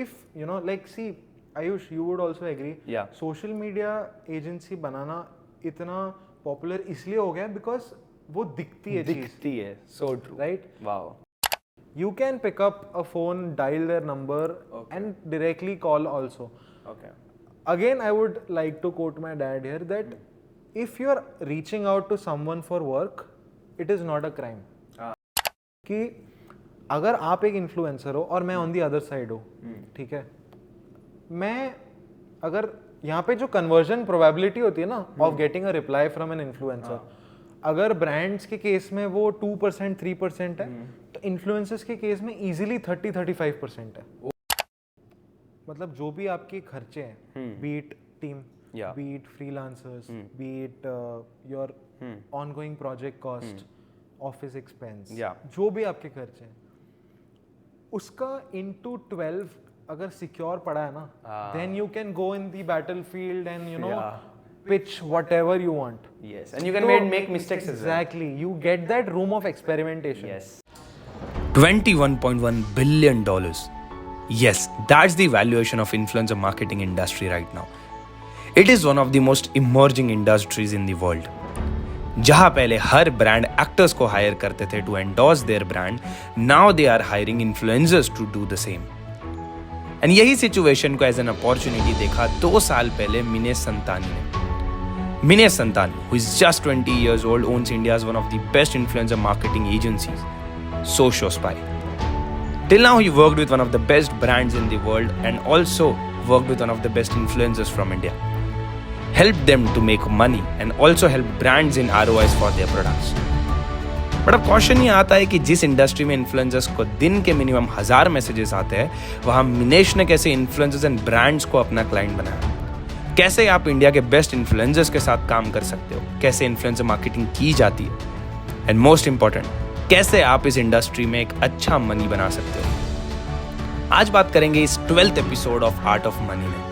if you know, like, see, Ayush, you would also agree, Yeah. social media agency बनाना इतना popular इसलिए हो गया because वो दिखती है चीज, दिखती है, so true. right? Wow. You can pick up a phone, dial their number, and directly call also. Okay. Again, I would like to quote my dad here that if you are reaching out to someone for work, it is not a crime. कि अगर आप एक influencer हो और मैं on the other side हूँ, ठीक है, मैं अगर यहाँ पे जो कन्वर्जन प्रोबेबिलिटी होती है ना of getting a reply from an influencer, अगर ब्रांड्स के केस में वो 2% 3% है, तो इन्फ्लुएंसर्स के केस में इजीली 30-35% है. मतलब जो भी आपके खर्चे हैं, be it team, be it freelancers, be it your ongoing project cost, office expense, जो भी आपके खर्चे हैं, उसका इनटू 12 अगर सिक्योर पड़ा है ना, then you can go in the battlefield and you know pitch whatever you want. Yes, and you can make mistakes as well. Exactly, you get that room of experimentation. Yes. $21.1 billion. Yes, that's the valuation of influencer marketing industry right now. It is one of the most emerging industries in the world. जहां पहले हर brand actors को higher करते थे to endorse their brand, now they are hiring influencers to do the same. And यही situation को as an opportunity देखा 2 साल पहले मिनेश संतानी ने. Minesh Santani, who is just 20 years old, owns India's one of the best influencer marketing agencies, SocialSpy. Till now, he worked with one of the best brands in the world and also worked with one of the best influencers from India. Helped them to make money and also helped brands in ROIs for their products. But अब question ये आता है कि जिस industry में influencers को दिन के मिनिमम 1000 मैसेजेस आते हैं, वहाँ मिनेश ने कैसे इन्फ्लुएंसर्स एंड ब्रांड्स को अपना क्लाइंट बनाया. कैसे आप इंडिया के बेस्ट इन्फ्लुएंसर्स के साथ काम कर सकते हो, कैसे इन्फ्लुएंसर मार्केटिंग की जाती है, एंड मोस्ट इंपॉर्टेंट, कैसे आप इस इंडस्ट्री में एक अच्छा मनी बना सकते हो. आज बात करेंगे इस 12th episode of art of money में.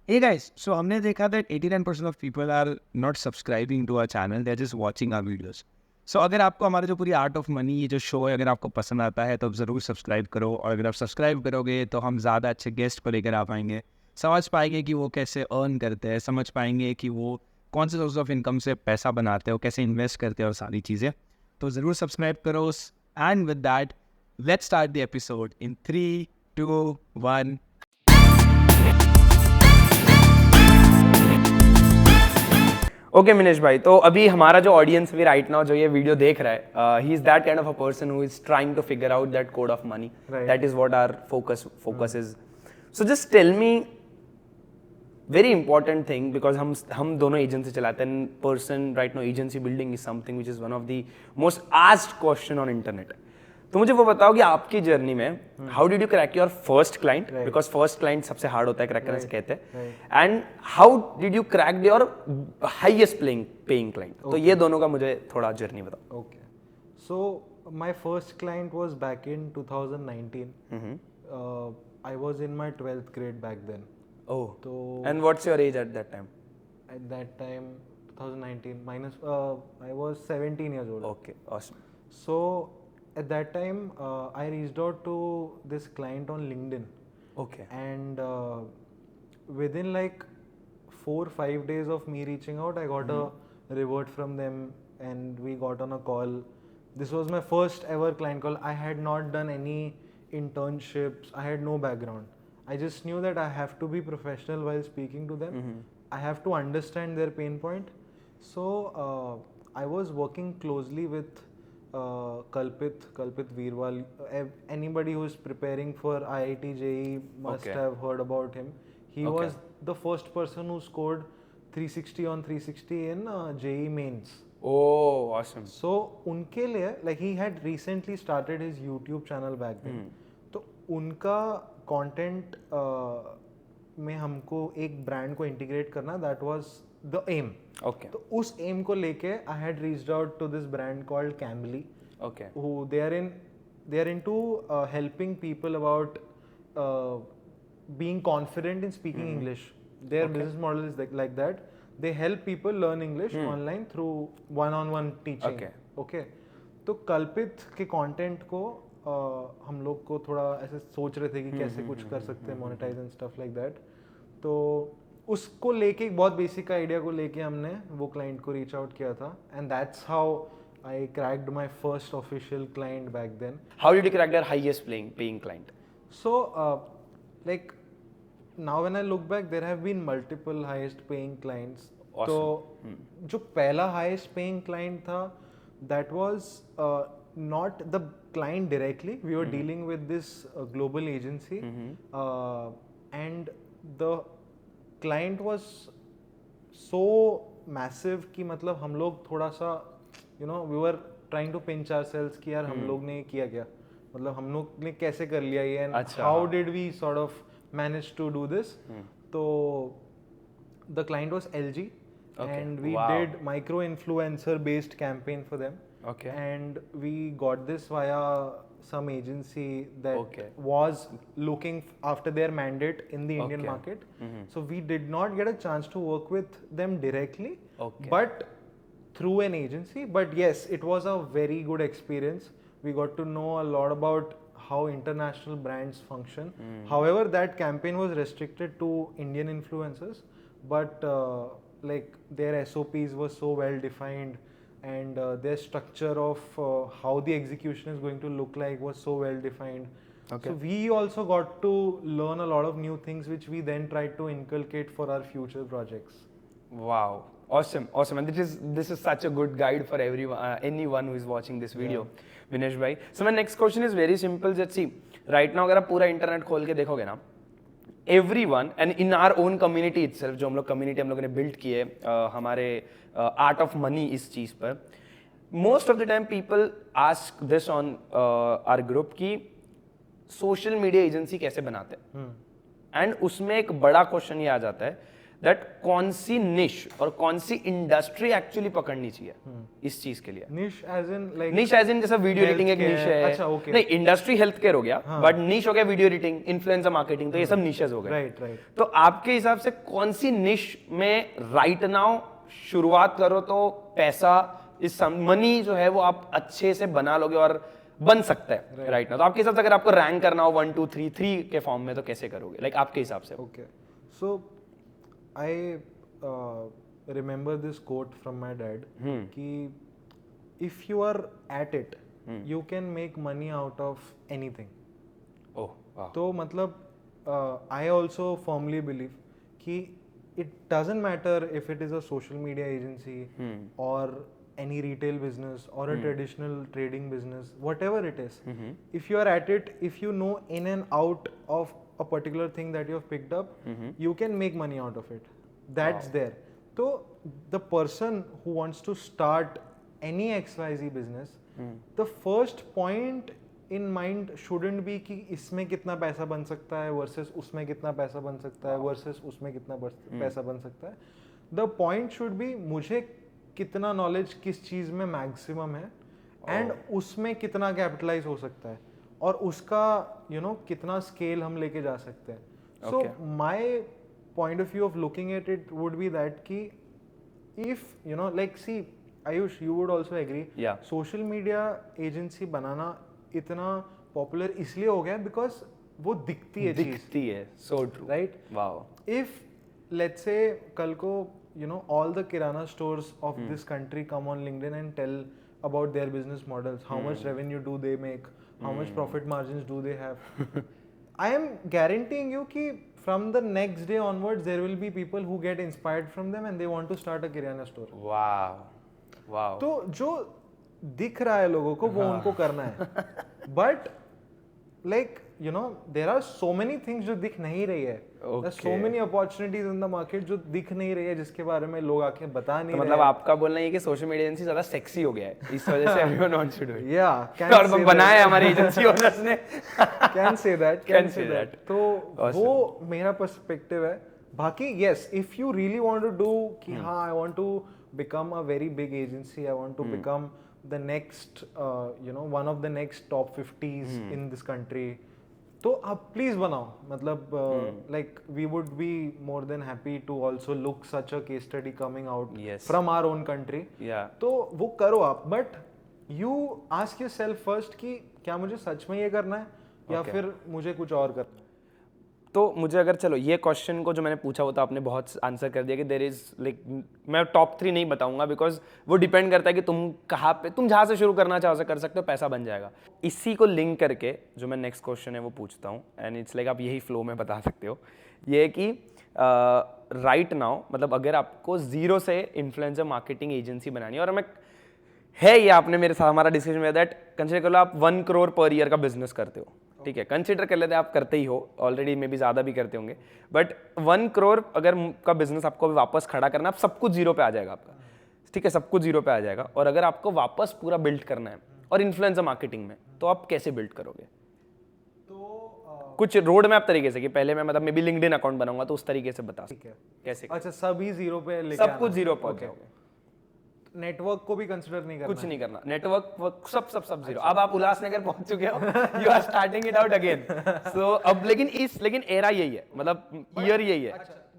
Hey guys, so हमने देखा that 89% of people are not subscribing to our channel, they're just watching our videos. So अगर आपको हमारा जो पूरी आर्ट ऑफ मनी ये जो शो है अगर आपको पसंद आता है तो ज़रूर सब्सक्राइब करो, और अगर आप सब्सक्राइब करोगे तो हम ज़्यादा अच्छे गेस्ट को लेकर आ पाएंगे, समझ पाएंगे कि वो कैसे अर्न करते हैं, समझ पाएंगे कि वो कौन से सोर्स ऑफ इनकम से पैसा बनाते हो, कैसे इन्वेस्ट करते हैं और सारी चीज़ें. तो ज़रूर सब्सक्राइब करो. And with that let's start the episode in 3, 2, 1. Okay Minesh भाई, तो अभी हमारा जो ऑडियंस भी राइट नाउ जो ये वीडियो देख रहा है, he is that kind of a person who is trying to figure out that code of money. That is what our focus is. So just tell me very important thing, because हम दोनों agency चलाते हैं. Person right now agency building is something which is one of the most asked question on internet. तो मुझे वो बताओ कि आपकी जर्नी में how did you crack your first client, because first client सबसे हार्ड होता है क्रैक करने से कहते हैं, and how did you crack your highest paying client. तो ये दोनों का मुझे थोड़ा जर्नी बताओ. Okay, so my first client was back in 2019. I was in my 12th grade back then. Oh, तो and what's your age at that time? at that time 2019 minus I was 17 years old. Okay, awesome. So at that time I reached out to this client on LinkedIn, Okay. and within like 4-5 days of me reaching out, I got a revert from them and we got on a call. This was my first ever client call. I had not done any internships, I had no background. I just knew that I have to be professional while speaking to them. I have to understand their pain point. So I was working closely with Kalpit Veerwal. Anybody who is preparing for IIT JEE must have heard about him. He was the first person who scored 360 on 360 in JEE mains. Oh, awesome. So उनके लिए like he had recently started his YouTube channel back then. तो उनका content में हमको एक brand को integrate करना, that was the aim. Okay. तो उस एम को लेके I had reached out to this brand called Cambly. Okay. who they are into helping people about being confident in speaking English. Their business model is like that. They help people learn English online through one-on-one teaching. Okay. Okay. तो कल्पित के content को हम लोग को थोड़ा ऐसे सोच रहे थे कि कैसे कुछ कर सकते हैं monetize and stuff like that. तो उसको लेके एक बहुत बेसिक आइडिया को लेके हमने वो क्लाइंट को रीच आउट किया था and that's how I cracked my first official client back then. How did you crack their highest paying client? So like now when I look back there have been multiple highest paying clients. तो जो पहला highest paying client था that was not the client directly. We were dealing with this global agency and the client was so massive कि मतलब हम लोग थोड़ा सा we were trying to pinch ourselves कि यार हम लोग ने किया क्या, मतलब हम लोग ने कैसे कर लिया ये and how did we sort of manage to do this. तो the client was LG and we did micro influencer based campaign for them. Okay. And we got this via some agency that was looking after their mandate in the Indian market. So we did not get a chance to work with them directly, but through an agency. But yes, it was a very good experience. We got to know a lot about how international brands function. However, that campaign was restricted to Indian influencers, but like their SOPs were so well defined and their structure of how the execution is going to look like was so well defined. So we also got to learn a lot of new things which we then tried to inculcate for our future projects. Wow, awesome. And this is such a good guide for everyone, anyone who is watching this video. Vinesh bhai, so my next question is very simple. Just see, right now अगर आप पूरा internet खोल के देखोगे ना, everyone and in our own community itself, जो हम लोग community हम लोगों ने build की है हमारे art of money इस चीज़ पर, most of the time people ask this on our group कि social media agency कैसे बनाते हैं, and उसमें एक बड़ा question ये आ जाता है that कौन सी niche और कौन सी industry actually पकड़नी चाहिए इस चीज के लिए. Niche as in like niche as in जैसा video editing एक niche है. अच्छा, okay. नहीं, industry healthcare हो गया, but niche हो गया video editing, influencer marketing, तो ये सब niches हो गए. Right. तो आपके हिसाब से कौन सी niche में right now शुरुआत करो तो पैसा इस मनी जो है वो आप अच्छे से बना लोगे और बन सकता है right now. तो आपके हिसाब से अगर आपको रैंक करना हो 1 2 3 के फॉर्म में तो कैसे करोगे, like आपके हिसाब से? Okay, so I remember this quote from my dad कि if you are at it you can make money out of anything. Oh wow. तो मतलब I also firmly believe कि it doesn't matter if it is a social media agency or any retail business or a traditional trading business, whatever it is, if you are at it, if you know in and out of a particular thing that you have picked up, you can make money out of it. That's there. So the person who wants to start any XYZ business, the first point in mind shouldn't be कि इसमें कितना पैसा बन सकता है versus उसमें कितना पैसा बन सकता है versus उसमें कितना पैसा बन सकता है. The point should be मुझे कितना knowledge किस चीज़ में maximum है and उसमें कितना capitalize हो सकता है और उसका कितना scale हम लेके जा सकते हैं. So my point of view of looking at it would be that कि if like see Ayush, you would also agree, social media agency बनाना इतना पॉपुलर इसलिए हो गया बिकॉज वो दिखती है so true, right? Wow. If let's say कल को all the kirana stores of this country come on LinkedIn and tell about their business models, how much revenue do they make, how much profit margins do they have, I am guaranteeing you कि from the next day onwards there will be people who get inspired from them and they want to start a kirana store. Wow. तो जो दिख रहा है लोगों को वो उनको करना है, but like there are so many things जो दिख नहीं रही है. There are so many opportunities in the market जो दिख नहीं रही है, जिसके बारे में लोग आके बता नहीं रहे. मतलब आपका बोलना है कि सोशल मीडिया एजेंसी ज्यादा सेक्सी हो गया है, इस वजह से everyone wants to do it. Yeah, और बनाया हमारी एजेंसी ओनर्स ने. Can say that. तो वो मेरा पर्सपेक्टिव है. बाकी yes, if you really want to do कि हाँ I want to become a very big agency, I want to become the next one of the next top 50s in this country, तो आप please बनाओ. मतलब like we would be more than happy to also look such a case study coming out from our own country. Yeah. तो वो करो आप, but you ask yourself first कि क्या मुझे सच में ये करना है या फिर मुझे कुछ और करना है। तो मुझे अगर चलो ये क्वेश्चन को जो मैंने पूछा वो तो आपने बहुत आंसर कर दिया कि देर इज लाइक मैं टॉप 3 नहीं बताऊंगा बिकॉज वो डिपेंड करता है कि तुम कहाँ पे तुम जहाँ से शुरू करना चाहो कर सकते हो, पैसा बन जाएगा। इसी को लिंक करके जो मैं नेक्स्ट क्वेश्चन है वो पूछता हूँ एंड इट्स लाइक आप यही फ्लो में बता सकते हो। ये है कि राइट नाउ मतलब अगर आपको जीरो से इन्फ्लुएंसर मार्केटिंग एजेंसी बनानी है और मैं है ये आपने मेरे साथ हमारा डिस्कशन में दैट कंसिडर कर लो आप 1 करोड़ पर ईयर का बिजनेस करते हो, ठीक है, कंसिडर कर लेते हैं आप करते ही हो ऑलरेडी, मे बी ज़्यादा भी करते होंगे, बट 1 करोड़ अगर का बिजनेस आपको अभी वापस खड़ा करना, आप सब कुछ जीरो पे आ जाएगा आपका, ठीक है, सब कुछ जीरो पे आ जाएगा। और अगर आपको वापस पूरा बिल्ड करना है और इन्फ्लुएंसर मार्केटिंग में, तो आप कैसे बिल्ड करोगे? कुछ रोड मैप तरीके से कि पहले मैं मतलब मे बी लिंक्डइन अकाउंट बनाऊंगा तो उस तरीके से बता सकते हैं कैसे। अच्छा, सभी जीरो पे लेके सब कुछ जीरो पहुंच जाओगे, नेटवर्क को भी कंसिडर नहीं करना, कुछ नहीं करना, नेटवर्क सब जीरो। अब आप उल्लासनगर पहुंच चुके हो, you are starting it out again. So अब लेकिन एरा यही है, मतलब ईयर यही है।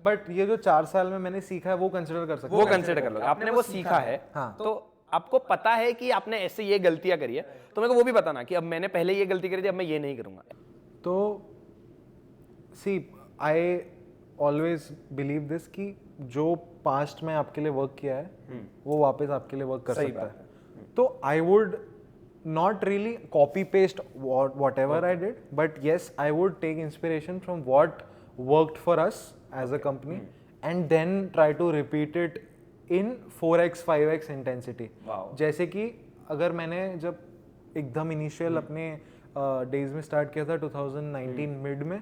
बट ये जो 4 साल में मैंने सीखा है वो कंसिडर कर सकते वो कंसिडर कर लो, आपने वो सीखा है, तो आपको पता है कि आपने ऐसे ये गलतियां करी है, तो मेरे को वो भी बताना कि अब मैंने पहले ये गलती करी थी, अब मैं ये नहीं करूंगा। तो सी आई ऑलवेज बिलीव दिस कि जो पास्ट में आपके लिए वर्क किया है वो वापस आपके लिए वर्क कर सकता है। तो I would not really copy paste whatever I did, but yes I would take inspiration from what worked for us as a company and then try to repeat it in 4x 5x intensity. जैसे कि अगर मैंने जब एकदम initial अपने days में start किया था 2019 मिड में,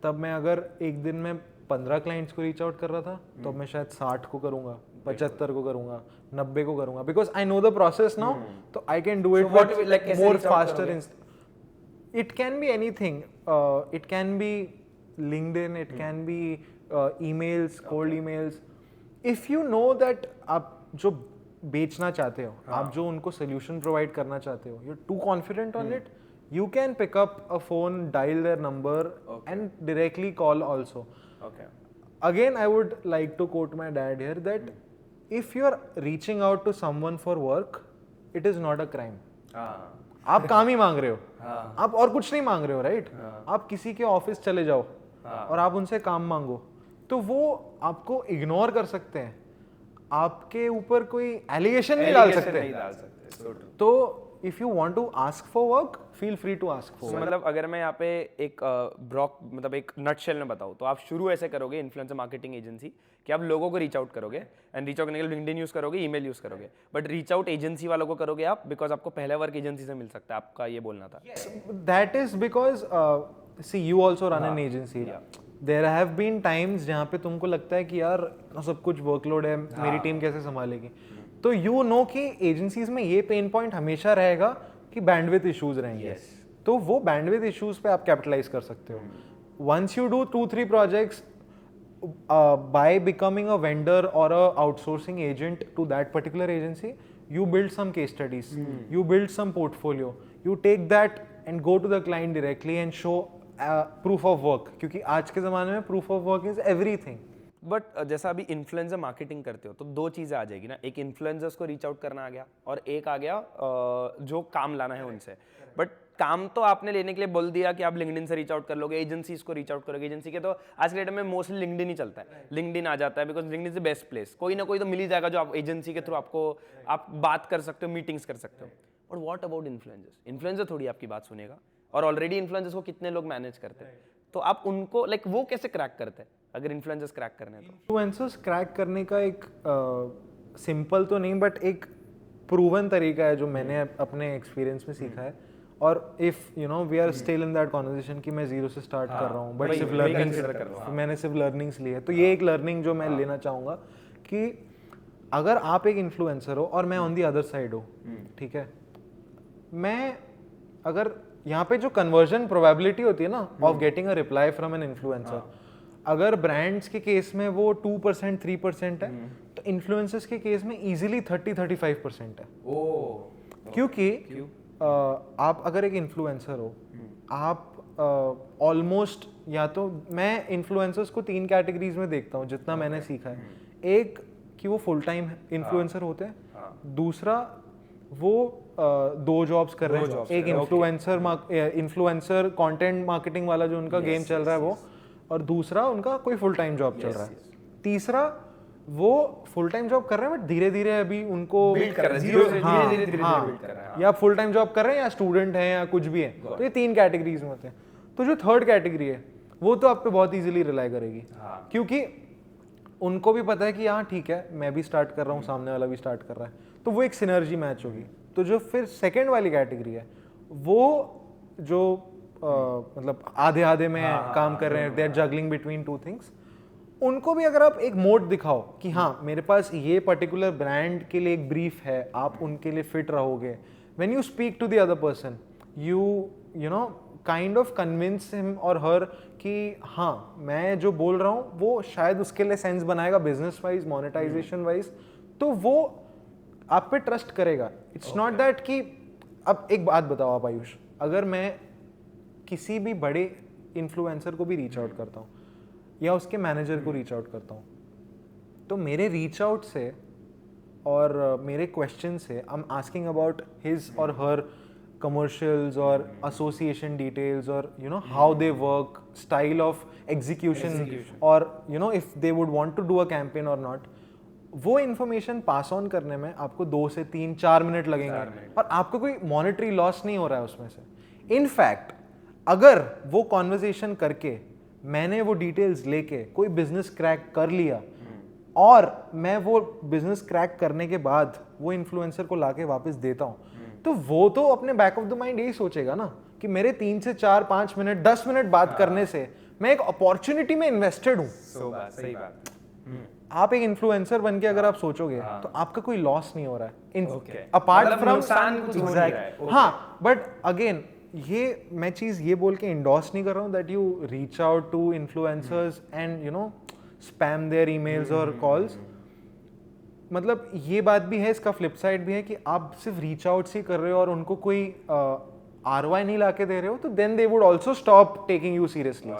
तब मैं अगर एक दिन में 15 क्लाइंट्स को रीच आउट कर रहा था, तो मैं शायद 60 को करूंगा, 75 को करूंगा, 90 को करूंगा, because I know the process now, तो I can do it more faster. It can be anything, it can be LinkedIn, it can be emails, cold emails. If you know that आप जो बेचना चाहते हो, आप जो उनको सोल्यूशन प्रोवाइड करना चाहते हो, you are too confident on it, you can pick up a phone, dial their number, and directly call also. Again, I would like to quote my dad here that if you are reaching out to someone for work, it is not a crime. आप काम ही मांग रहे हो, आप और कुछ नहीं मांग रहे हो, राइट? आप किसी के ऑफिस चले जाओ और आप उनसे काम मांगो, तो वो आपको इग्नोर कर सकते हैं, आपके ऊपर कोई एलिगेशन नहीं डाल सकते। तो if you want to ask for work, feel free to ask for work. मतलब अगर मैं यहाँ पे एक ब्रॉक मतलब एक नटशेल में बताऊँ, तो आप शुरू ऐसे करोगे इन्फ्लुएंसर मार्केटिंग एजेंसी कि आप लोगों को रीच आउट करोगे, एंड रीच आउट करने के लिए लिंक्डइन यूज करोगे, ईमेल यूज करोगे, बट रीच आउट एजेंसी वालों को करोगे आप बिकॉज आपको पहले वर्क एजेंसी से मिल सकता है, आपका ये बोलना था। That is because see you also run an agency. There have been times जहाँ पे तुमको लगता है कि यार सब कुछ वर्कलोड है, मेरी टीम कैसे संभालेगी, तो यू नो कि एजेंसीज में ये पेन पॉइंट हमेशा रहेगा कि बैंडविड्थ इश्यूज रहेंगे, तो वो बैंडविड्थ इश्यूज पे आप कैपिटलाइज कर सकते हो। Once you do 2-3 projects by becoming a vendor और a outsourcing agent to that particular agency, you build some case studies, you build some portfolio, you take that and go to the client directly and show proof of work, क्योंकि आज के ज़माने में proof of work is everything. But जैसा अभी influencer marketing करते हो तो 2 चीज़ें आ जाएगी ना, एक इन्फ्लुएंसर्स को रीच आउट करना आ गया और एक आ गया जो काम लाना है उनसे। बट काम तो आपने लेने के लिए बोल दिया कि आप लिंक्डइन से रीच आउट कर लोगे, एजेंसीज को रीच आउट करोगे, एजेंसी के तो आज के डेट में मोस्टली लिंक्डइन ही चलता है, लिंक्डइन आ जाता है because LinkedIn is the best place, कोई ना कोई तो मिल ही जाएगा जो आप एजेंसी के थ्रू आपको आप बात कर सकते हो, मीटिंग्स कर सकते हो। But what about influencers? Influencer थोड़ी आपकी बात सुनेगा, और ऑलरेडी इन्फ्लुएंसर्स को कितने लोग मैनेज करते हैं, तो आप उनको लाइक वो कैसे क्रैक करते हैं अगर इन्फ्लुएंसर्स क्रैक करने हैं तो? इन्फ्लुएंसर्स क्रैक करने का एक सिंपल तो नहीं बट एक प्रूवन तरीका है जो मैंने अपने एक्सपीरियंस में सीखा है, और if you know we are still in that conversation कि मैं जीरो से स्टार्ट कर रहा हूँ बट सिर्फ लर्निंग, मैंने सिर्फ लर्निंग्स ली है, तो ये एक लर्निंग जो मैं लेना चाहूँगा कि अगर आप एक इन्फ्लुएंसर हो और मैं ऑन दी अदर साइड हो, ठीक है, मैं अगर यहाँ पे जो कन्वर्जन प्रोबेबिलिटी होती है ना of getting a reply from an influencer, अगर ब्रांड्स के केस में वो 2% 3% है, तो इन्फ्लुएंसर्स के केस में इजीली 30-35% है। क्योंकि आप अगर एक इन्फ्लुएंसर हो, आप ऑलमोस्ट या तो मैं इन्फ्लुएंसर्स को 3 कैटेगरीज में देखता हूँ जितना मैंने सीखा है। एक कि वो फुल टाइम इन्फ्लुएंसर होते हैं, दूसरा वो दो जॉब्स कर रहे हैं, एक इन्फ्लुएंसर कंटेंट मार्केटिंग वाला जो उनका गेम चल रहा है वो, और दूसरा उनका कोई फुल टाइम जॉब चल रहा है, तीसरा वो फुल टाइम जॉब कर रहे हैं बट धीरे धीरे अभी उनको बिल्ड कर रहे हैं, जीरो से हाँ, धीरे धीरे हाँ, बिल्ड कर रहे हैं। या फुल टाइम जॉब कर रहे हैं या स्टूडेंट हैं या कुछ भी है, तो ये 3 कैटेगरीज में होते हैं। तो जो थर्ड कैटेगरी है वो तो आप पे बहुत इजीली रिलाई करेगी, क्योंकि उनको भी पता है कि हाँ ठीक है मैं भी स्टार्ट कर रहा हूँ, सामने वाला भी स्टार्ट कर रहा है, तो वो एक सिनर्जी मैच होगी। तो जो फिर सेकेंड वाली कैटेगरी है वो जो मतलब आधे आधे में काम कर रहे हैं, they are juggling between 2 things, उनको भी अगर आप एक मोड दिखाओ कि हाँ मेरे पास ये पर्टिकुलर ब्रांड के लिए एक ब्रीफ है, आप उनके लिए फिट रहोगे, when you speak to the other person you know kind of convince him और हर कि हाँ मैं जो बोल रहा हूँ वो शायद उसके लिए सेंस बनाएगा बिजनेस वाइज, मोनेटाइजेशन वाइज, तो वो आप पे ट्रस्ट करेगा। इट्स नॉट दैट कि अब एक बात बताओ आप आयुष, अगर मैं किसी भी बड़े इन्फ्लुएंसर को भी रीच आउट करता हूँ या उसके मैनेजर को रीच आउट करता हूँ, तो मेरे रीच आउट से और मेरे क्वेश्चन से I am asking about his और हर commercials or association details or you know how they work, style of execution or you know if they would want to do a campaign or not, वो information pass on करने में आपको 2 से 3-4 minute लगेंगे और आपको कोई मॉनेटरी लॉस नहीं हो रहा है उसमें से। इनफैक्ट अगर वो कॉन्वर्जेशन करके मैंने वो डिटेल्स लेके कोई बिजनेस क्रैक कर लिया और मैं वो बिजनेस क्रैक करने के बाद वो इन्फ्लुएंसर को लाके वापस देता हूँ, तो वो तो अपने बैक ऑफ द माइंड यही सोचेगा ना कि मेरे 3 से 4-5 मिनट 10 मिनट बात करने से मैं एक अपॉर्चुनिटी में इन्वेस्टेड हूँ। सही बात। आप एक इन्फ्लुएंसर बन के अगर आप सोचोगे तो आपका कोई लॉस नहीं हो रहा है अपार्ट फ्रॉम हाँ, बट अगेन ये मैं चीज ये बोल के इंडोर्स नहीं कर रहा हूँ that you reach out to influencers and you know spam their emails और कॉल्स। मतलब ये बात भी है, इसका फ्लिप साइड भी है कि आप सिर्फ रीच आउट ही कर रहे हो और उनको कोई ROI नहीं लाके दे रहे हो, तो then they would also stop taking you seriously.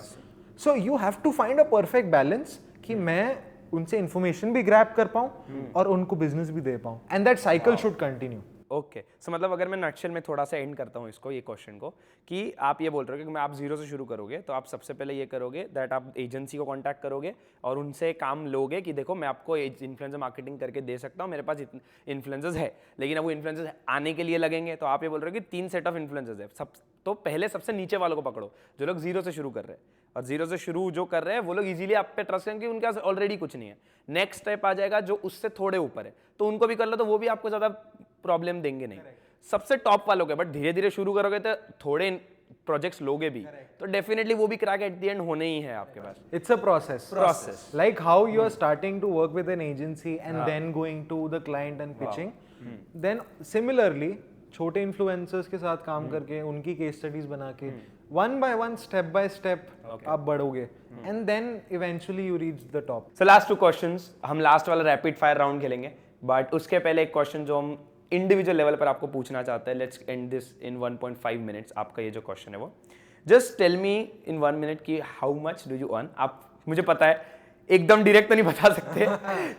So you have to find a perfect balance कि मैं उनसे इंफॉर्मेशन भी ग्रैब कर पाऊं और उनको बिजनेस भी दे पाऊं, and that cycle should continue. Okay so मतलब अगर मैं नटशेल में थोड़ा सा एंड करता हूँ इसको, ये क्वेश्चन को, कि आप ये बोल रहे हो कि मैं आप जीरो से शुरू करोगे तो आप सबसे पहले ये करोगे दैट आप एजेंसी को कांटेक्ट करोगे और उनसे काम लोगे कि देखो मैं आपको इन्फ्लुएंसर मार्केटिंग करके दे सकता हूँ, मेरे पास इन्फ्लुएंसर्स है, लेकिन अब वो इन्फ्लुएंसर्स आने के लिए लगेंगे। तो आप ये बोल रहे हो कि 3 सेट ऑफ इन्फ्लुएंसर्स है, सब तो पहले सबसे नीचे वालों को पकड़ो जो लोग जीरो से शुरू कर रहे हैं, और जीरो से शुरू जो कर रहे हैं वो लोग इजीली आप पे ट्रस्ट करेंगे, उनके पास ऑलरेडी कुछ नहीं है। नेक्स्ट स्टेप आ जाएगा जो उससे थोड़े ऊपर है, तो उनको भी कर लो, तो वो भी आपको ज्यादा प्रॉब्लम देंगे नहीं। सबसे टॉप वालों के बट धीरे धीरे शुरू करोगे तो थोड़े प्रोजेक्ट्स लोगे भी, तो डेफिनेटली वो भी क्रैक एट द एंड होने ही है आपके पास। It's a process. Like how you are starting to work with an agency and then going to the client and pitching. Then similarly, छोटे इन्फ्लुएंसर्स के साथ काम करके उनकी केस स्टडीज बना के one by one, step by step आप बढ़ोगे, and then eventually you reach the top. So last 2 questions, हम लास्ट वाला रैपिड फायर राउंड खेलेंगे, बट उसके पहले एक क्वेश्चन जो हम इंडिविजुअल लेवल पर आपको पूछना चाहते हैं। Let's end this in 1.5 minutes. आपका ये जो क्वेश्चन है वो जस्ट टेल मी इन 1 मिनट कि how much do you earn. आप, मुझे पता है एकदम डायरेक्ट तो नहीं बता सकते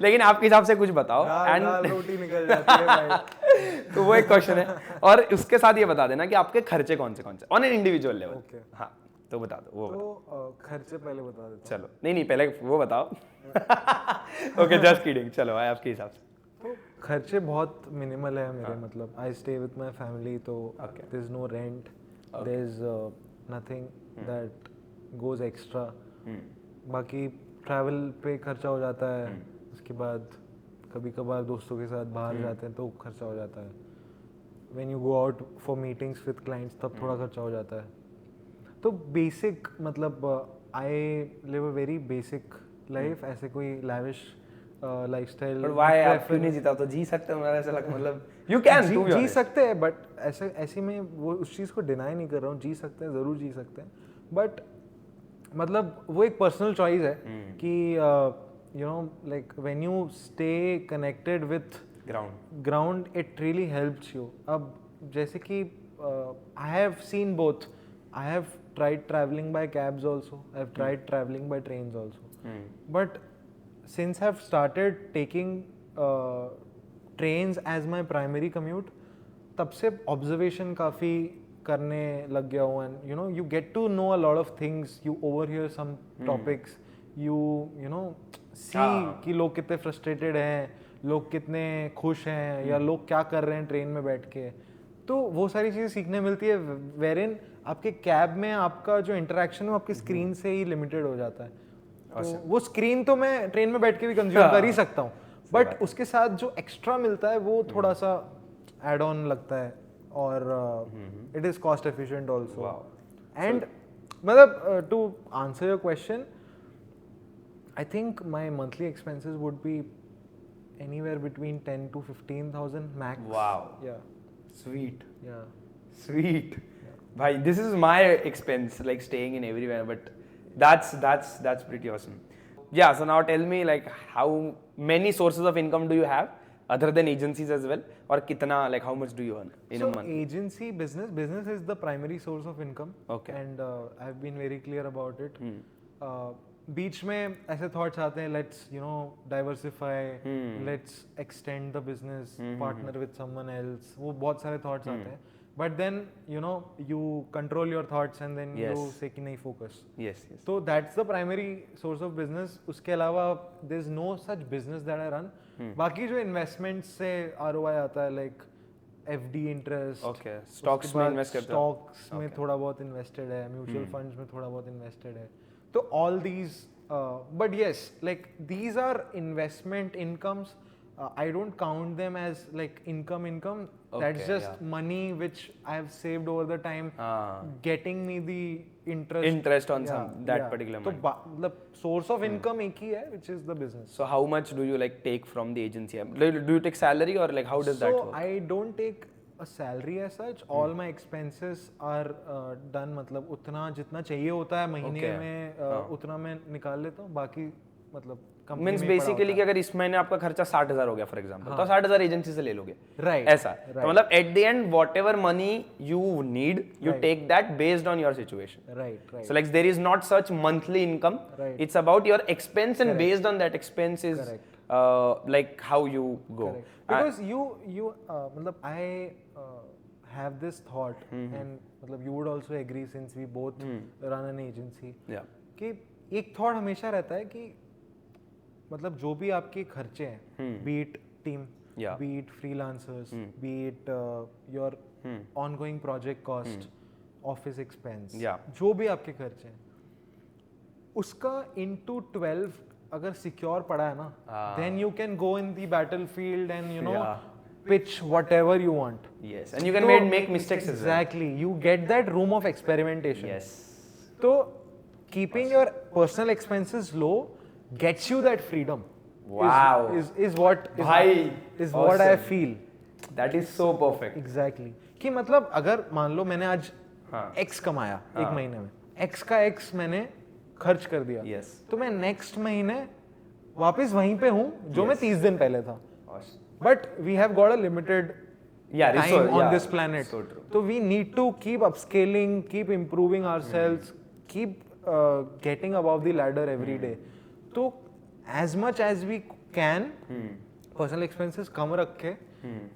लेकिन आपके हिसाब से कुछ बताओ एंड रोटी निकल जाती है भाई। तो वो एक क्वेश्चन है, और उसके साथ ये बता देना कि आपके खर्चे कौन से ऑन एन इंडिविजुअल लेवल। हाँ तो बता दो वो। तो खर्चे पहले बता देता चलो नहीं पहले वो बताओ ओके जस्ट किडिंग, चलो आए आपके हिसाब से। तो खर्चे बहुत मिनिमल है मेरे, मतलब I stay with my family, तो there is no rent, there is nothing that goes extra. बाकी ट्रैवल पे खर्चा हो जाता है, उसके बाद कभी कभार दोस्तों के साथ बाहर जाते हैं तो खर्चा हो जाता है। When you go out for meetings with clients तब थोड़ा खर्चा हो जाता है। तो बेसिक मतलब I live a very basic life, ऐसे कोई लैविश लाइफस्टाइल। बट व्हाई आप क्यों नहीं जीता? तो जी सकते हो, मेरा ऐसा लग मतलब यू कैन जी सकते हैं, बट ऐसे में वो उस चीज़ को डिनाई नहीं कर रहा हूँ, जी सकते हैं, ज़रूर जी सकते हैं, बट मतलब वो एक पर्सनल चॉइस है कि you know like when you stay connected with ground it really helps you. अब जैसे कि I have seen both, I have tried traveling by cabs also, I've tried traveling by trains also, but since I've started taking trains as my primary commute, तब से observation काफ़ी करने लग गया हूँ and you know you get to know a lot of things, you overhear some topics, you know see कि लोग कितने फ्रस्ट्रेटेड हैं, लोग कितने खुश हैं या लोग क्या कर रहे हैं ट्रेन में बैठ के, तो वो सारी चीज़ें सीखने मिलती है वेरिन आपके कैब में आपका जो इंटरेक्शन है वो आपकी स्क्रीन से ही लिमिटेड हो जाता है। तो वो स्क्रीन तो मैं ट्रेन में बैठ के भी कंज्यूम कर ही सकता हूँ, बट उसके साथ जो एक्स्ट्रा मिलता है वो थोड़ा सा एड ऑन लगता है और it is cost efficient also. And मतलब to answer your question, I think my monthly expenses would be anywhere between 10 to 15,000 max. Wow. Yeah. Sweet. Yeah. Sweet. Bhai, this is my expense, like staying in everywhere, but that's pretty awesome. Yeah, so now tell me, like, how many sources of income do you have other than agencies as well, or kitna, like how much do you earn in a month? Agency business is the primary source of income. Okay. And I've been very clear about it. बीच में ऐसे thoughts आते हैं, let's you know diversify, let's extend the business, partner with someone else, वो बहुत सारे thoughts आते हैं, but then you know you control your thoughts and then you say कि नहीं फोकस। Yes. तो that's the primary source of business. उसके अलावा there is no such business that I run. बाकी जो इन्वेस्टमेंट्स से ROI आता है, like FD interest, Okay. Stocks में invest करते हो? स्टॉक्स में थोड़ा बहुत इन्वेस्टेड है, म्यूचुअल फंड्स में थोड़ा बहुत इन्वेस्टेड है, तो all these, but yes like these are investment incomes. I don't count them as like income. That's Okay, just money which I have saved over the time, getting me the Interest on that particular तो money. the source of income एक ही है, which is the business. So how much do you like take from the agency? Do you take salary or like how does that work? So I don't take a salary as such. All my expenses are done, मतलब उतना जितना चाहिए होता है महीने में उतना मैं निकाल लेता हूँ, बाकी मतलब कंपनी मीन्स बेसिकली कि अगर इस महीने आपका खर्चा 60,000 हो गया फॉर एग्जांपल, तो 60,000 एजेंसी से ले लोगे, राइट? ऐसा तो मतलब at the end whatever money you need you take that based on your situation, right? so like there is not such monthly income, it's about your expense and based on that expense is like how you go. Because you मतलब I have this thought and मतलब you would also agree since we both run an agency, कि एक thought हमेशा रहता है कि मतलब जो भी आपके खर्चे हैं, be it team, be it freelancers, be it your ongoing project cost, office expense, जो भी आपके खर्चे हैं उसका इनटू 12 अगर सिक्योर पड़ा है ना, then you can go in the battlefield and you know pitch whatever you want. Yes, and you can make mistakes as well. Exactly, you get that room of experimentation. Yes. So keeping your personal expenses low gets you that freedom. Wow. Is what awesome. I feel. That is so perfect. Exactly. कि मतलब अगर मान लो मैंने आज X कमाया एक महीने में, X का X मैंने खर्च कर दिया, Yes. तो मैं नेक्स्ट महीने वापस वहीं पे हूँ जो मैं 30 दिन पहले था. But we have got a limited time on this planet. So true. So we need to keep upscaling, keep improving ourselves, keep getting above the ladder every day. So as much as we can, personal expenses कम रखे,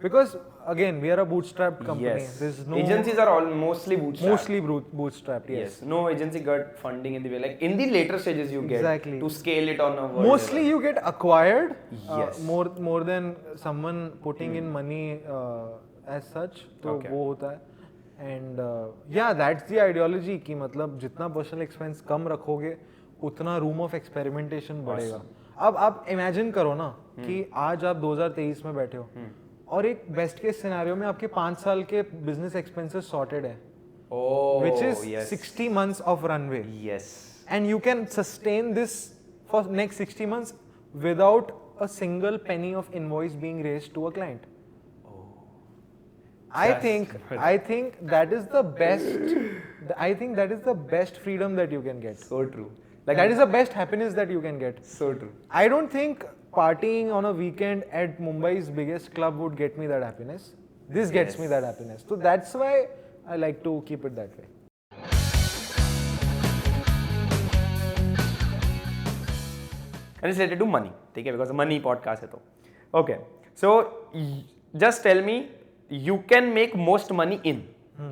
because again we are a bootstrapped company. Yes. There's no Agencies are all mostly bootstrapped. Yes. No agency got funding in the way, like in the later stages you get Exactly. to scale it on a world Mostly level. you get acquired Yes. more than someone putting in money as such. तो वो होता है. And yeah, that's the ideology कि मतलब जितना personal expense कम रखोगे उतना room of experimentation बढ़ेगा. अब आप imagine करो ना कि आज आप 2023 में बैठे हो और एक बेस्ट केस सिनेरियो में आपके 5 साल के बिजनेस एक्सपेंसेस सॉर्टेड है, which is 60 months of runway. Yes. And you can sustain this for next 60 months without a single penny of invoice being raised to a client. I think that is the best. I think that is the best freedom that you can get. So true. Like that is the best happiness that you can get. So true. I don't think partying on a weekend at Mumbai's biggest club would get me that happiness. This gets me that happiness. So that's why I like to keep it that way. And it's related to money, ठीक है, because money podcast है तो. Okay. So just tell me you can make most money in,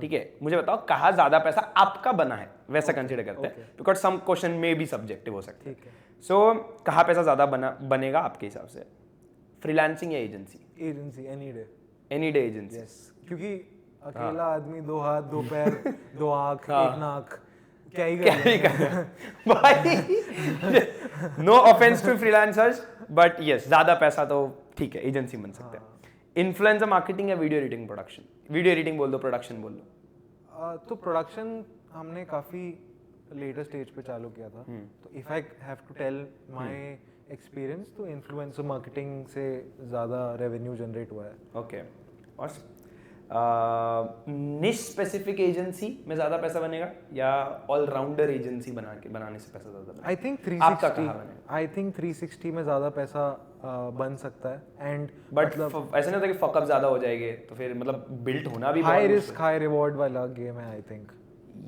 ठीक है, मुझे बताओ कहाँ ज्यादा पैसा आपका बना है, वैसा कंसिडर करते हैं, बिकॉज सम क्वेश्चन में भी सब्जेक्टिव हो सकते हैं. सो कहाँ पैसा ज्यादा बनेगा आपके हिसाब से, फ्रीलांसिंग या agency? Agency any day. Any day agency. क्योंकि अकेला आदमी, 2 हाथ 2 पैर 2 आँख 1 नाक, क्या ही करेगा भाई. No offense to freelancers, but yes ज्यादा पैसा तो ठीक है, एजेंसी बन सकते हैं. इन्फ्लुएंसर मार्केटिंग या video editing production? Video editing बोल दो, प्रोडक्शन बोल दो. तो प्रोडक्शन हमने काफ़ी लेटर स्टेज पे चालू किया था. तो if I have to tell my experience, तो इन्फ्लुएंसर मार्केटिंग से ज़्यादा रेवेन्यू जनरेट हुआ है. ओके. और निश स्पेसिफिक एजेंसी में ज्यादा पैसा बनेगा या ऑलराउंडर एजेंसी बनाने से पैसा ज्यादा बनेगा? आई थिंक 360 में ज़्यादा पैसा बन सकता है. एंड बट ऐसा नहीं होता कि फकअप ज्यादा हो जाएंगे तो फिर मतलब बिल्ट होना भी हाई रिस्क हाई रिवॉर्ड वाला गेम है आई थिंक.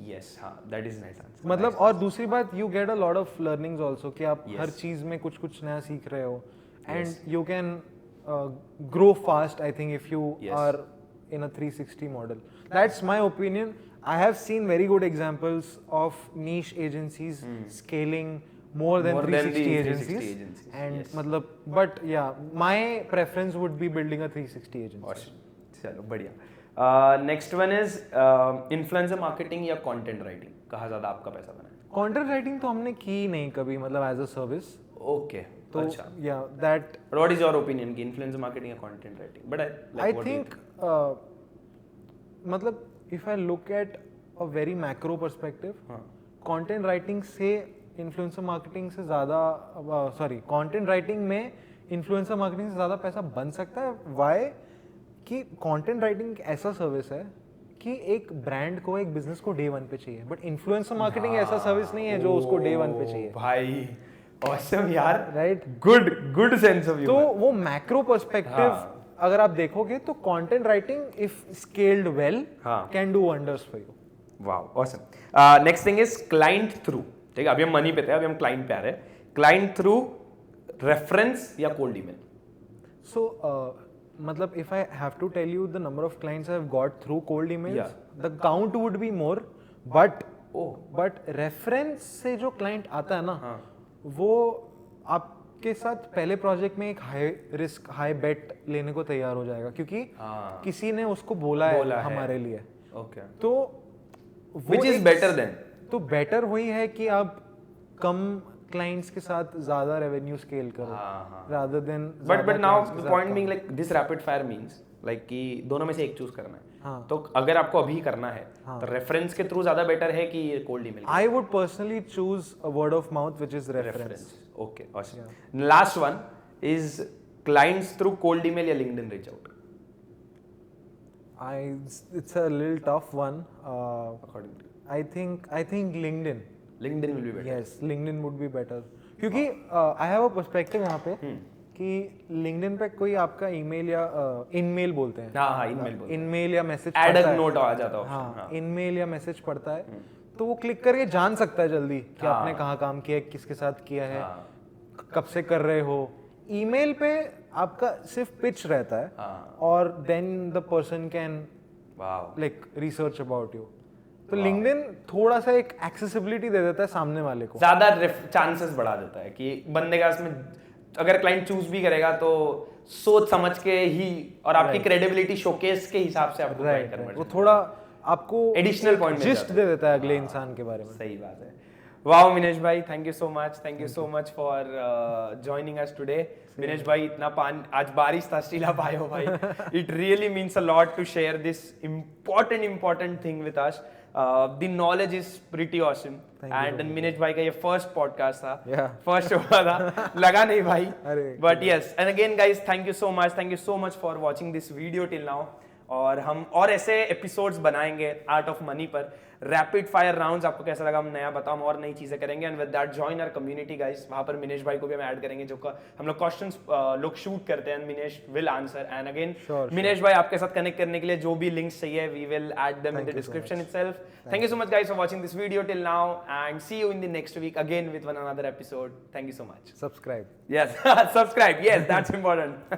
यस, हाँ, दैट इज नाइस आंसर. मतलब और दूसरी बात, you get a lot of learnings also कि आप हर चीज में कुछ कुछ नया सीख रहे हो. And you can grow fast I think if you are in a 360 model. That's my opinion. I have seen very good examples of niche agencies scaling more than 360 agencies. And matlab, but yeah, my preference would be building a 360 agency. चलो बढ़िया. Next one is influencer marketing या content writing, कहाँ ज्यादा आपका पैसा बना है? Content writing तो हमने की नहीं कभी, मतलब एज अ सर्विस. ओके. तो अच्छा. या that, what is your opinion की इन्फ्लुएंसर मार्केटिंग या content writing? But I think मतलब if I look at a very macro perspective, content writing से इन्फ्लुएंसर मार्केटिंग से ज़्यादा, सॉरी, कंटेंट राइटिंग में इन्फ्लुएंसर मार्केटिंग से ज़्यादा पैसा बन सकता है. वाई? कि कंटेंट राइटिंग एक ऐसा सर्विस है कि एक ब्रांड को, एक बिजनेस को डे 1 पे चाहिए, बट इन्फ्लुएंसर मार्केटिंग ऐसा सर्विस नहीं है जो उसको डे 1 पे चाहिए. भाई ऑसम यार, राइट? गुड सेंस ऑफ तो वो मैक्रो पर्सपेक्टिव अगर आप देखोगे तो content writing if scaled well can do wonders for you. Wow, awesome. Next thing is client through. ठीक है, अभी हम मनी पे थे, अभी हम क्लाइंट पे आ रहे हैं. क्लाइंट थ्रू, रेफरेंस या कोल्ड ईमेल? सो मतलब if I have to tell you the number of clients I have got through cold emails, the count would be more, but reference से जो client आता है ना, वो आपके साथ पहले प्रोजेक्ट में एक हाई रिस्क हाई बेट लेने को तैयार हो जाएगा क्योंकि किसी ने उसको बोला है हमारे लिए. ओके. तो which is better then? तो बेटर वही है कि आप कम क्लाइंट्स के साथ ज्यादा रेवेन्यू स्केल करो rather than. But now the point being like this rapid fire means like कि दोनों में से एक चूज करना है. तो अगर आपको अभी करना है तो रेफरेंस के थ्रू ज्यादा बेटर है कि cold email? I would personally choose a word of mouth which is reference. Okay, awesome. Last one is clients through cold email या LinkedIn reach out? It's a little tough one. According to you? I think LinkedIn. LinkedIn will be better. Yes, LinkedIn would be better. क्योंकि I have a perspective यहाँ पे कि LinkedIn पे कोई आपका email या enamel बोलते हैं. हाँ, इनमेल बोलते हैं. इनमेल या मैसेज ऐड अ नोट आ जाता है. हाँ, इनमेल या मैसेज पढ़ता है तो वो क्लिक करके जान सकता है जल्दी कि आपने कहाँ काम किया है, किसके साथ किया है, कब से कर रहे हो. ईमेल पे आपका सिर्फ पिच रहता है और then the person can like research about you. तो लिंक्डइन थोड़ा सा एक एक्सेसिबिलिटी दे देता है सामने वाले को, ज्यादा चांसेस बढ़ा देता है कि बंदे का इसमें अगर क्लाइंट चूज भी करेगा तो सोच समझ के ही और आपकी क्रेडिबिलिटी शोकेस के हिसाब से आपको गाइड करना. वो थोड़ा आपको एडिशनल पॉइंट जिस्ट दे देता है अगले इंसान के बारे में. सही बात है. वाओ मिनेश भाई, thank you so much for joining us today. Minesh भाई, इतना आज बारिश था स्टिल आप आए हो भाई. It really means a lot to share this important thing with us. The knowledge is pretty awesome. And Minesh भाई का ये फर्स्ट पॉडकास्ट था, फर्स्ट हुआ था, लगा नहीं भाई. But yes, and again guys, thank you so much for watching this video till now. और हम और ऐसे एपिसोड्स बनाएंगे आर्ट ऑफ मनी पर. रैपिड फायर राउंड्स आपको कैसा लगा हम नया बताओ, हम और नई चीजें करेंगे. And with that join our community guys. वहां पर मिनेश भाई को भी हम ऐड करेंगे जो हम लोग क्वेश्चंस लोग शूट करते हैं, Minesh will answer. And again Minesh भाई आपके साथ कनेक्ट करने के लिए जो भी लिंक्स चाहिए we will add them in the description itself. Thank you so much guys for watching this video till now and see you in the next week again with another episode. Thank you so much. Subscribe. Yes, subscribe. Yes, that's important.